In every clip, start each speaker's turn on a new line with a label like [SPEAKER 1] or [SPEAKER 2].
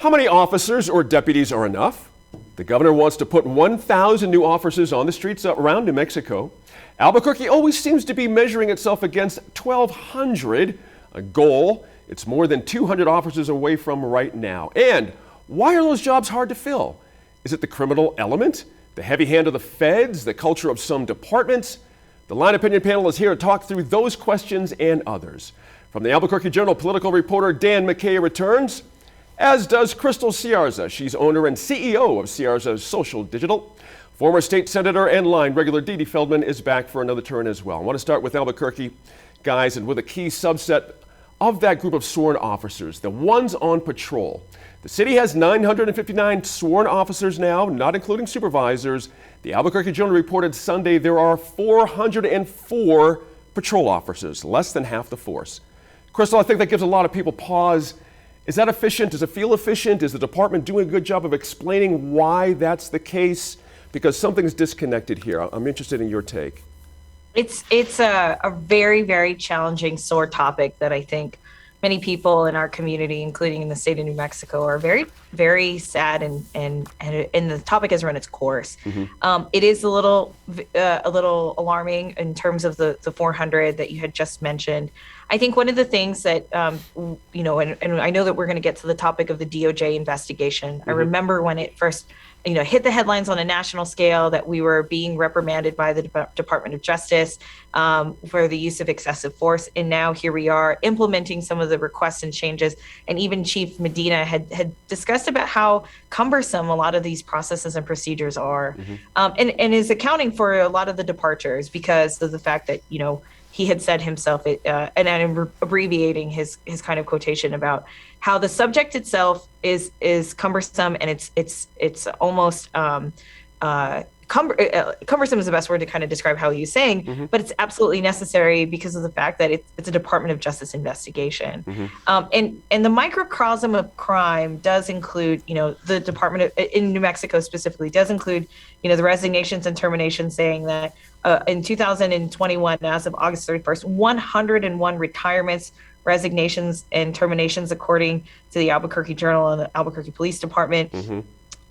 [SPEAKER 1] How many officers or deputies are enough? The governor wants to put 1,000 new officers on the streets around New Mexico. Albuquerque always seems to be measuring itself against 1,200, a goal it's more than 200 officers away from right now. And why are those jobs hard to fill? Is it the criminal element, the heavy hand of the feds, the culture of some departments? The Line Opinion panel is here to talk through those questions and others. From the Albuquerque Journal, political reporter Dan McKay returns, as does Crystal Ciarza. She's owner and CEO of Ciarza Social Digital. Former state senator and Line regular Dee Dee Feldman is back for another turn as well. I want to start with Albuquerque, guys, and with a key subset of that group of sworn officers, the ones on patrol. The city has 959 sworn officers now, not including supervisors. The Albuquerque Journal reported Sunday there are 404 patrol officers, less than half the force. Crystal, I think that gives a lot of people pause. Is that efficient? Does it feel efficient? Is the department doing a good job of explaining why that's the case? Because something's disconnected here. I'm interested in your take.
[SPEAKER 2] It's a very, very challenging, sore topic that I think many people in our community, including in the state of New Mexico, are very, very sad and the topic has run its course. Mm-hmm. It is a little alarming in terms of the 400 that you had just mentioned. I think one of the things that, and I know that we're going to get to the topic of the DOJ investigation. Mm-hmm. I remember when it first, hit the headlines on a national scale that we were being reprimanded by the Department of Justice for the use of excessive force. And now here we are implementing some of the requests and changes. And even Chief Medina had discussed about how cumbersome a lot of these processes and procedures are, mm-hmm. and is accounting for a lot of the departures because of the fact that, he had said himself, and I'm abbreviating his kind of quotation about how the subject itself is cumbersome, and it's almost cumbersome is the best word to kind of describe how he was saying, mm-hmm. but it's absolutely necessary because of the fact that it's a Department of Justice investigation. Mm-hmm. And the microcosm of crime does include, the Department in New Mexico specifically does include, the resignations and terminations, saying that in 2021, as of August 31st, 101 retirements, resignations, and terminations, according to the Albuquerque Journal and the Albuquerque Police Department. Mm-hmm.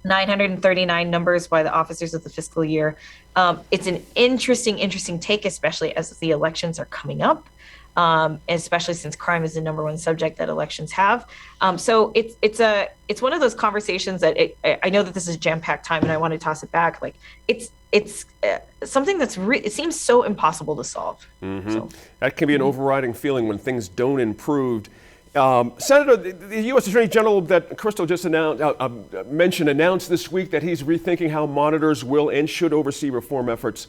[SPEAKER 2] 939 numbers by the officers of the fiscal year. It's an interesting take, especially as the elections are coming up, especially since crime is the number one subject that elections have. So it's one of those conversations that I know that this is a jam-packed time, and I want to toss it back. Like it's something that's it seems so impossible to solve. Mm-hmm. So.
[SPEAKER 1] That can be an overriding feeling when things don't improve. Senator, the U.S. Attorney General that Crystal just announced this week that he's rethinking how monitors will and should oversee reform efforts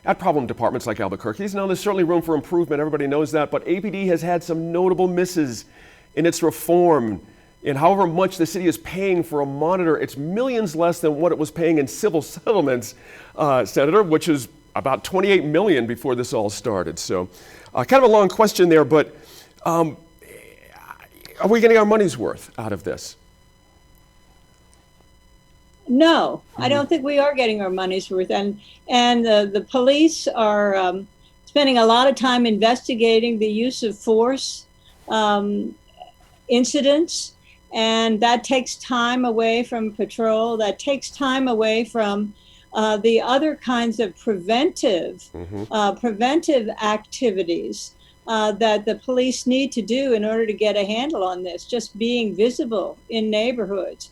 [SPEAKER 1] at problem departments like Albuquerque's. Now, there's certainly room for improvement. Everybody knows that. But APD has had some notable misses in its reform. And however much the city is paying for a monitor, it's millions less than what it was paying in civil settlements, Senator, which is about $28 million before this all started. So kind of a long question there, but are we getting our money's worth out of this?
[SPEAKER 3] No, mm-hmm. I don't think we are getting our money's worth. And the police are spending a lot of time investigating the use of force incidents. And that takes time away from patrol. That takes time away from the other kinds of preventive activities that the police need to do in order to get a handle on this. Just being visible in neighborhoods,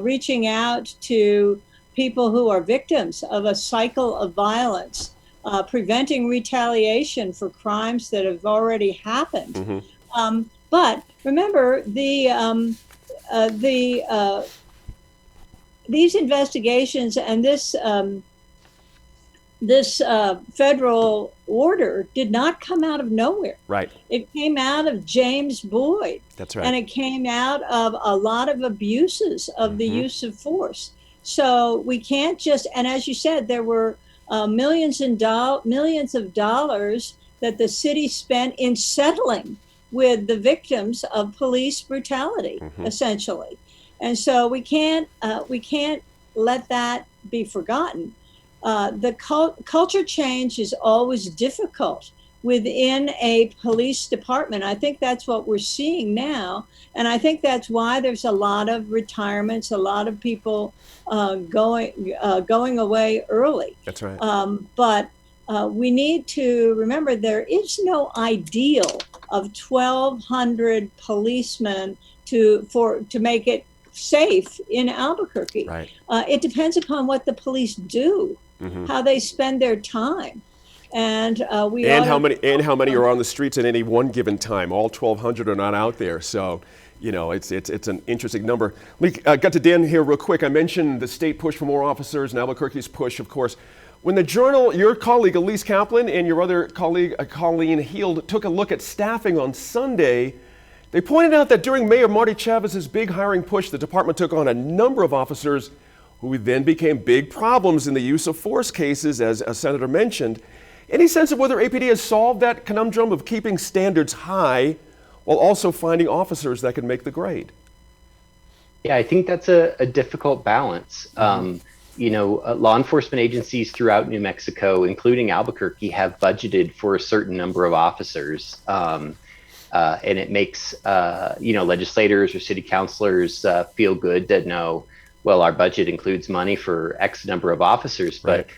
[SPEAKER 3] reaching out to people who are victims of a cycle of violence, preventing retaliation for crimes that have already happened. Mm-hmm. But remember, these investigations and this federal order did not come out of nowhere.
[SPEAKER 1] Right.
[SPEAKER 3] It came out of James Boyd.
[SPEAKER 1] That's right.
[SPEAKER 3] And it came out of a lot of abuses of the use of force. So we can't just, and as you said, there were millions of dollars that the city spent in settling with the victims of police brutality, essentially. And so we can't let that be forgotten. The culture change is always difficult within a police department. I think that's what we're seeing now. And I think that's why there's a lot of retirements, a lot of people going away early.
[SPEAKER 1] That's right.
[SPEAKER 3] But we need to remember there is no ideal of 1,200 policemen to make it safe in Albuquerque.
[SPEAKER 1] Right.
[SPEAKER 3] It depends upon what the police do, how they spend their time. And how many are on the streets at any one given time? All 1,200 are not out there, so it's an interesting number. We got to Dan here real quick. I mentioned the state push for more officers and Albuquerque's push, of course. When the Journal, your colleague Elise Kaplan and your other colleague Colleen Heald took a look at staffing on Sunday, they pointed out that during Mayor Marty Chavez's big hiring push, the department took on a number of officers who then became big problems in the use of force cases, as a senator mentioned. Any sense of whether APD has solved that conundrum of keeping standards high while also finding officers that can make the grade?
[SPEAKER 4] Yeah, I think that's a difficult balance. Law enforcement agencies throughout New Mexico, including Albuquerque, have budgeted for a certain number of officers. And it makes, legislators or city councilors feel good to know, well, our budget includes money for X number of officers, but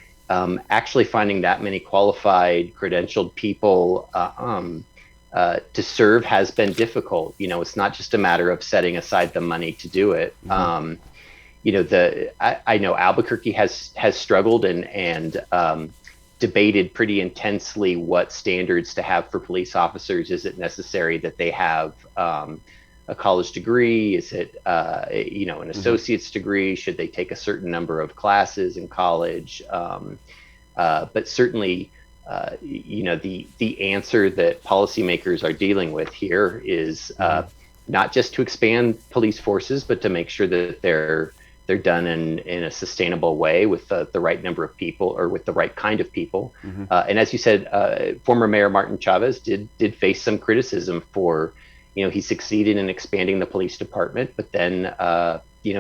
[SPEAKER 4] actually finding that many qualified, credentialed people to serve has been difficult. It's not just a matter of setting aside the money to do it. I know Albuquerque has struggled and debated pretty intensely what standards to have for police officers. Is it necessary that they have a college degree? Is it an associate's degree? Should they take a certain number of classes in college? But certainly, the answer that policymakers are dealing with here is not just to expand police forces, but to make sure that they're done in a sustainable way with the right number of people or with the right kind of people. And as you said, former Mayor Martin Chavez did face some criticism for, he succeeded in expanding the police department, but then,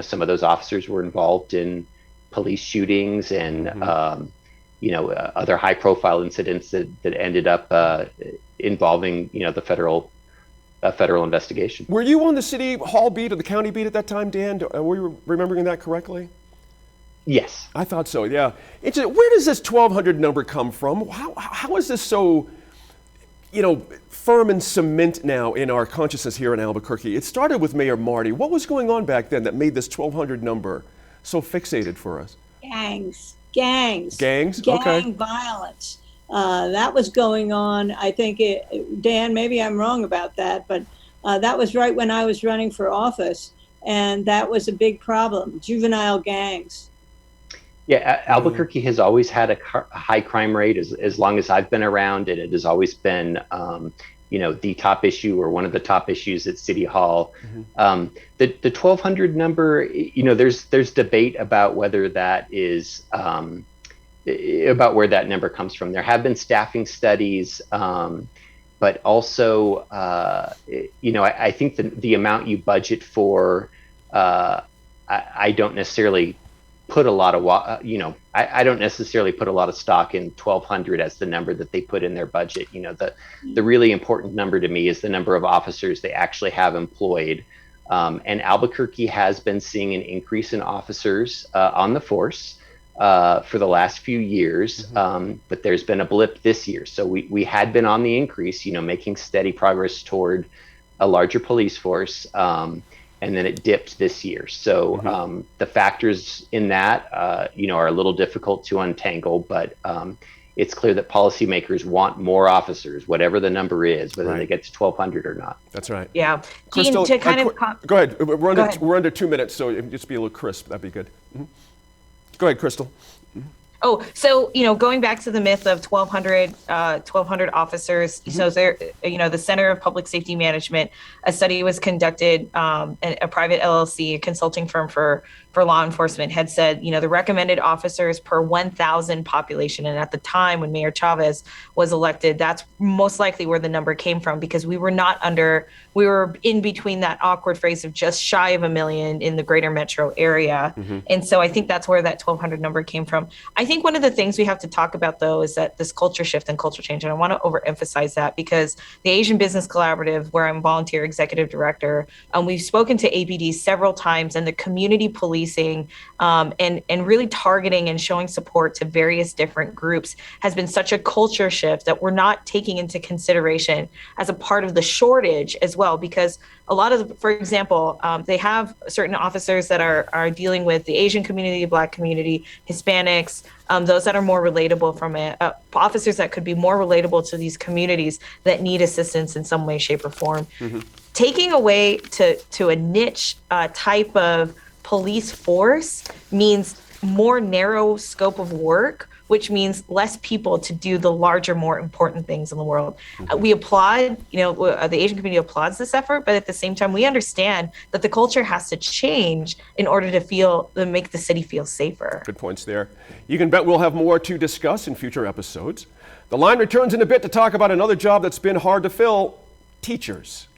[SPEAKER 4] some of those officers were involved in police shootings and, other high profile incidents that ended up involving, the federal investigation.
[SPEAKER 1] Were you on the city hall beat or the county beat at that time, Dan? Were you remembering that correctly?
[SPEAKER 4] Yes.
[SPEAKER 1] I thought so, yeah. Where does this 1,200 number come from? How is this so, firm and cement now in our consciousness here in Albuquerque? It started with Mayor Marty. What was going on back then that made this 1,200 number so fixated for us?
[SPEAKER 3] Gangs.
[SPEAKER 1] Gang
[SPEAKER 3] violence. That was going on. I think, Dan, maybe I'm wrong about that, but that was right when I was running for office, and that was a big problem, juvenile gangs.
[SPEAKER 4] Yeah, Albuquerque has always had a high crime rate as long as I've been around, and it has always been, the top issue or one of the top issues at City Hall. The 1,200 number, there's debate about whether that is about where that number comes from. There have been staffing studies, but also, I think the amount you budget for, I don't necessarily put a lot of, I don't necessarily put a lot of stock in 1,200 as the number that they put in their budget. The really important number to me is the number of officers they actually have employed. And Albuquerque has been seeing an increase in officers on the force for the last few years, but there's been a blip this year. So we had been on the increase, making steady progress toward a larger police force. And then it dipped this year. So the factors in that, are a little difficult to untangle, but it's clear that policymakers want more officers, whatever the number is, whether they get to 1,200 or not.
[SPEAKER 1] That's right.
[SPEAKER 2] Yeah.
[SPEAKER 1] Crystal,
[SPEAKER 2] Gene, to kind of
[SPEAKER 1] go ahead. We're under 2 minutes, so just be a little crisp. That'd be good. Go ahead, Crystal.
[SPEAKER 2] Oh, so, going back to the myth of 1,200 officers, so there, the Center of Public Safety Management, a study was conducted, a private LLC, a consulting firm for law enforcement, had said, the recommended officers per 1,000 population. And at the time when Mayor Chavez was elected, that's most likely where the number came from, because we were in between that awkward phrase of just shy of 1 million in the greater metro area. And so I think that's where that 1,200 number came from. I think think one of the things we have to talk about, though, is that this culture shift and culture change, and I want to overemphasize that because the Asian Business Collaborative, where I'm volunteer executive director, we've spoken to ABD several times, and the community policing and really targeting and showing support to various different groups has been such a culture shift that we're not taking into consideration as a part of the shortage as well, because a lot of, for example, they have certain officers that are dealing with the Asian community, Black community, Hispanics, those that are more relatable from officers that could be more relatable to these communities that need assistance in some way, shape, or form. Taking away to a niche type of police force means more narrow scope of work, which means less people to do the larger, more important things in the world. We applaud, the Asian community applauds this effort, but at the same time, we understand that the culture has to change in order to make the city feel safer.
[SPEAKER 1] Good points there. You can bet we'll have more to discuss in future episodes. The Line returns in a bit to talk about another job that's been hard to fill: teachers.